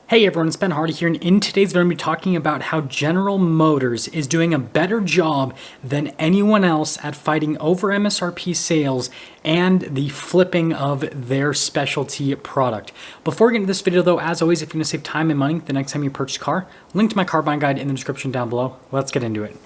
Hey everyone, it's Ben Hardy here, and in today's video, I'm going to be talking about how General Motors is doing a better job than anyone else at fighting over MSRP sales and the flipping of their specialty product. Before we get into this video though, as always, if you're going to save time and money the next time you purchase a car, link to my car buying guide in the description down below. Let's get into it.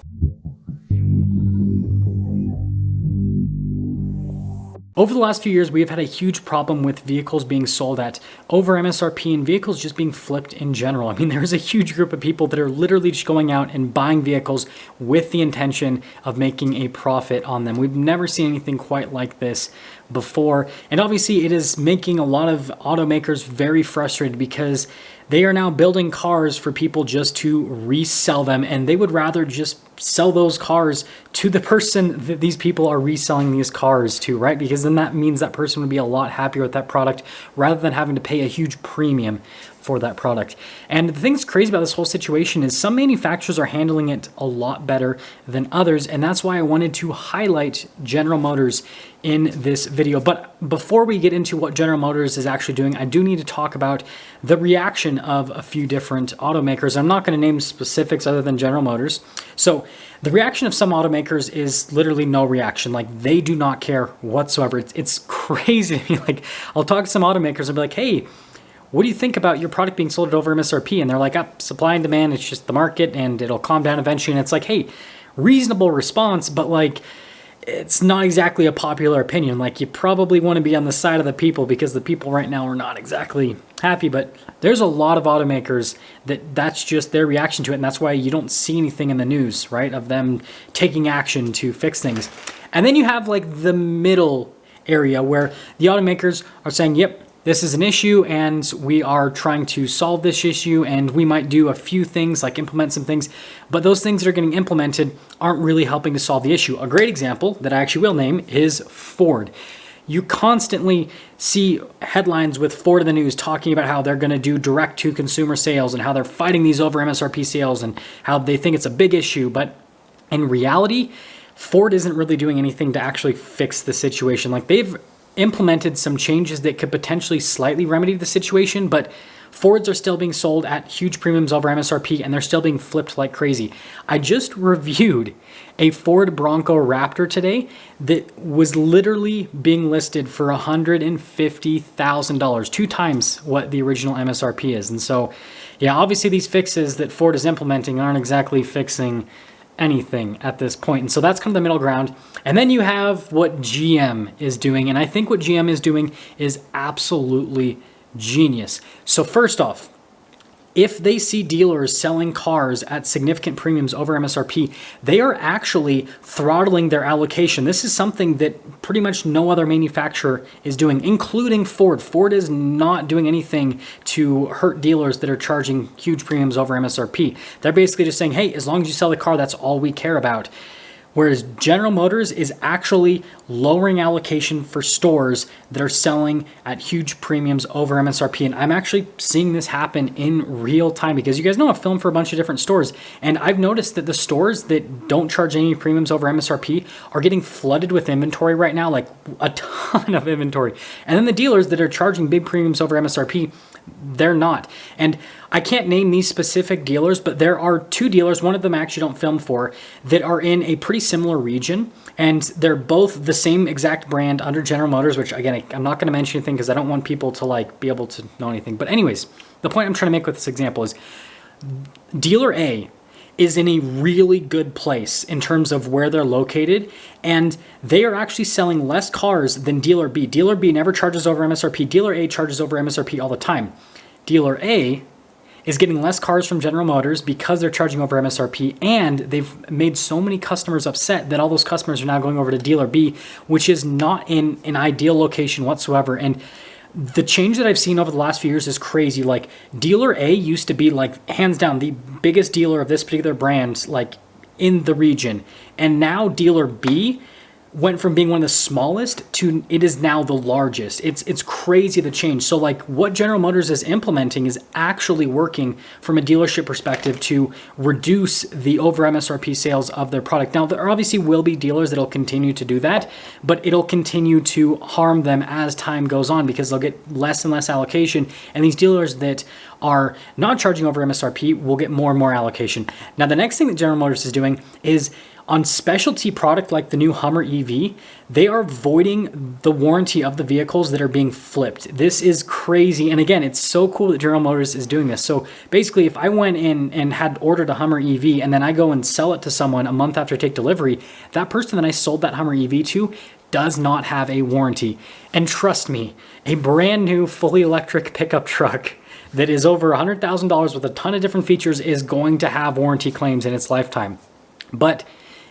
Over the last few years, we have had a huge problem with vehicles being sold at over MSRP and vehicles just being flipped in general. I mean, there's a huge group of people that are literally just going out and buying vehicles with the intention of making a profit on them. We've never seen anything quite like this before. And obviously, it is making a lot of automakers very frustrated because they are now building cars for people just to resell them, and they would rather just sell those cars to the person that these people are reselling these cars to, right? Because then that means that person would be a lot happier with that product rather than having to pay a huge premium for that product. And the thing that's crazy about this whole situation is some manufacturers are handling it a lot better than others, and that's why I wanted to highlight General Motors in this video. But before we get into what General Motors is actually doing, I do need to talk about the reaction of a few different automakers. I'm not going to name specifics other than General Motors. So the reaction of some automakers is literally no reaction. Like, they do not care whatsoever. It's crazy to me. Like, I'll talk to some automakers and be like, hey, what do you think about your product being sold at over MSRP? And they're like, supply and demand, it's just the market and it'll calm down eventually. And it's like, hey, reasonable response, but like, it's not exactly a popular opinion. Like, you probably want to be on the side of the people because the people right now are not exactly happy. But there's a lot of automakers that's just their reaction to it. And that's why you don't see anything in the news, right, of them taking action to fix things. And then you have like the middle area where the automakers are saying, yep, this is an issue and we are trying to solve this issue, and we might do a few things like implement some things, but those things that are getting implemented aren't really helping to solve the issue. A great example that I actually will name is Ford. You constantly see headlines with Ford in the news talking about how they're going to do direct to consumer sales and how they're fighting these over MSRP sales and how they think it's a big issue, but in reality, Ford isn't really doing anything to actually fix the situation. Like, they've implemented some changes that could potentially slightly remedy the situation, but Fords are still being sold at huge premiums over MSRP, and they're still being flipped like crazy. I just reviewed a Ford Bronco Raptor today that was literally being listed for $150,000, 2 times what the original MSRP is. And so, yeah, obviously these fixes that Ford is implementing aren't exactly fixing anything at this point. And so that's kind of the middle ground. And then you have what GM is doing. And I think what GM is doing is absolutely genius. So first off, if they see dealers selling cars at significant premiums over MSRP, they are actually throttling their allocation. This is something that pretty much no other manufacturer is doing, including Ford. Ford is not doing anything to hurt dealers that are charging huge premiums over MSRP. They're basically just saying, hey, as long as you sell the car, that's all we care about. Whereas General Motors is actually lowering allocation for stores that are selling at huge premiums over MSRP. And I'm actually seeing this happen in real time because you guys know I've filmed for a bunch of different stores. And I've noticed that the stores that don't charge any premiums over MSRP are getting flooded with inventory right now, like a ton of inventory. And then the dealers that are charging big premiums over MSRP, they're not. And I can't name these specific dealers, but there are 2 dealers, one of them I actually don't film for, that are in a pretty similar region, and they're both the same exact brand under General Motors, which again, I'm not going to mention anything because I don't want people to like be able to know anything. But anyways, the point I'm trying to make with this example is dealer A is in a really good place in terms of where they're located, and they are actually selling less cars than dealer B. Dealer B never charges over MSRP. Dealer A charges over MSRP all the time. Dealer A is getting less cars from General Motors because they're charging over MSRP, and they've made so many customers upset that all those customers are now going over to dealer B, which is not in an ideal location whatsoever. And the change that I've seen over the last few years is crazy. Like, dealer A used to be like hands down the biggest dealer of this particular brand, like in the region. And now dealer B went from being one of the smallest to it is now the largest. It's crazy the change. So like what General Motors is implementing is actually working from a dealership perspective to reduce the over MSRP sales of their product. Now there obviously will be dealers that'll continue to do that, but it'll continue to harm them as time goes on because they'll get less and less allocation. And these dealers that are not charging over MSRP will get more and more allocation. Now, the next thing that General Motors is doing is on specialty product like the new Hummer EV, they are voiding the warranty of the vehicles that are being flipped. This is crazy. And again, it's so cool that General Motors is doing this. So basically, if I went in and had ordered a Hummer EV and then I go and sell it to someone a month after I take delivery, that person that I sold that Hummer EV to does not have a warranty. And trust me, a brand new fully electric pickup truck that is over $100,000 with a ton of different features is going to have warranty claims in its lifetime. But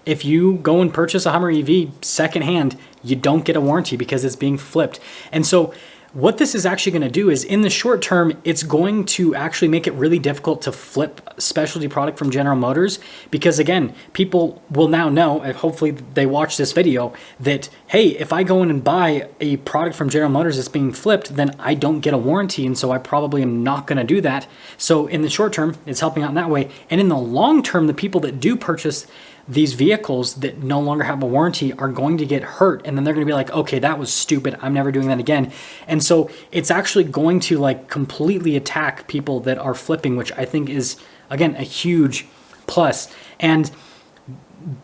if you go and purchase a Hummer EV secondhand, you don't get a warranty because it's being flipped. And so what this is actually going to do is in the short term, it's going to actually make it really difficult to flip specialty product from General Motors because again, people will now know, and hopefully they watch this video, that, hey, if I go in and buy a product from General Motors that's being flipped, then I don't get a warranty. And so I probably am not going to do that. So in the short term, it's helping out in that way. And in the long term, the people that do purchase these vehicles that no longer have a warranty are going to get hurt. And then they're going to be like, okay, that was stupid. I'm never doing that again. And so it's actually going to like completely attack people that are flipping, which I think is, again, a huge plus. And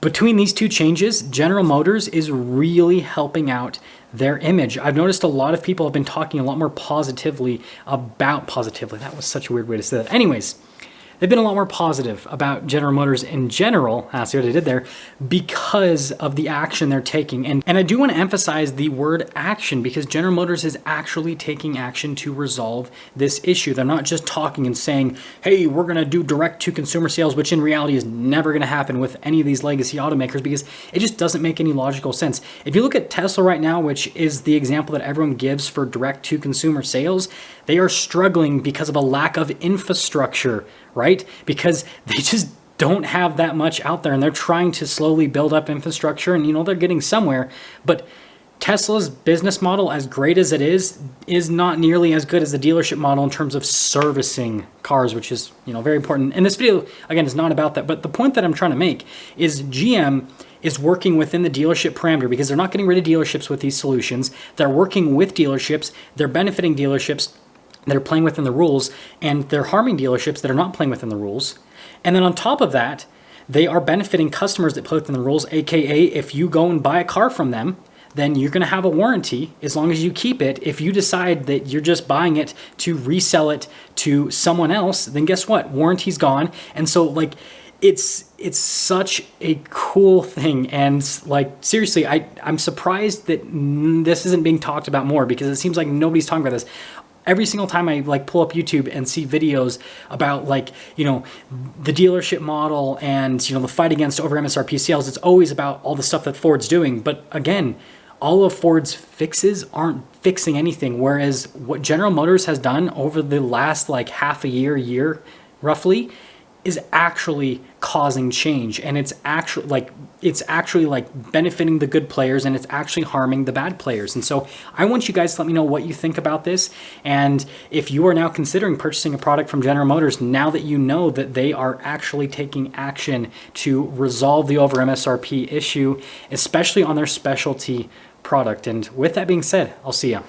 between these two changes, General Motors is really helping out their image. I've noticed a lot of people have been talking a lot more positively about That was such a weird way to say that. Anyways, they've been a lot more positive about General Motors in general, see what I did there, because of the action they're taking. And I do want to emphasize the word action because General Motors is actually taking action to resolve this issue. They're not just talking and saying, hey, we're going to do direct to consumer sales, which in reality is never going to happen with any of these legacy automakers because it just doesn't make any logical sense. If you look at Tesla right now, which is the example that everyone gives for direct to consumer sales, they are struggling because of a lack of infrastructure, right? Because they just don't have that much out there and they're trying to slowly build up infrastructure and, you know, they're getting somewhere. But Tesla's business model, as great as it is not nearly as good as the dealership model in terms of servicing cars, which is, you know, very important. And this video, again, is not about that. But the point that I'm trying to make is GM is working within the dealership parameter because they're not getting rid of dealerships with these solutions. They're working with dealerships. They're benefiting dealerships that are playing within the rules, and they're harming dealerships that are not playing within the rules. And then on top of that, they are benefiting customers that play within the rules, aka if you go and buy a car from them, then you're going to have a warranty as long as you keep it. If you decide that you're just buying it to resell it to someone else, then guess what? Warranty's gone. And so like it's such a cool thing. And like, seriously, I'm surprised that this isn't being talked about more because it seems like nobody's talking about this. Every single time I like pull up YouTube and see videos about like, you know, the dealership model and, you know, the fight against over MSRP sales, it's always about all the stuff that Ford's doing. But again, all of Ford's fixes aren't fixing anything. Whereas what General Motors has done over the last like half a year roughly, is actually causing change. And it's actually like benefiting the good players and it's actually harming the bad players. And so I want you guys to let me know what you think about this. And if you are now considering purchasing a product from General Motors, now that you know that they are actually taking action to resolve the over MSRP issue, especially on their specialty product. And with that being said, I'll see ya.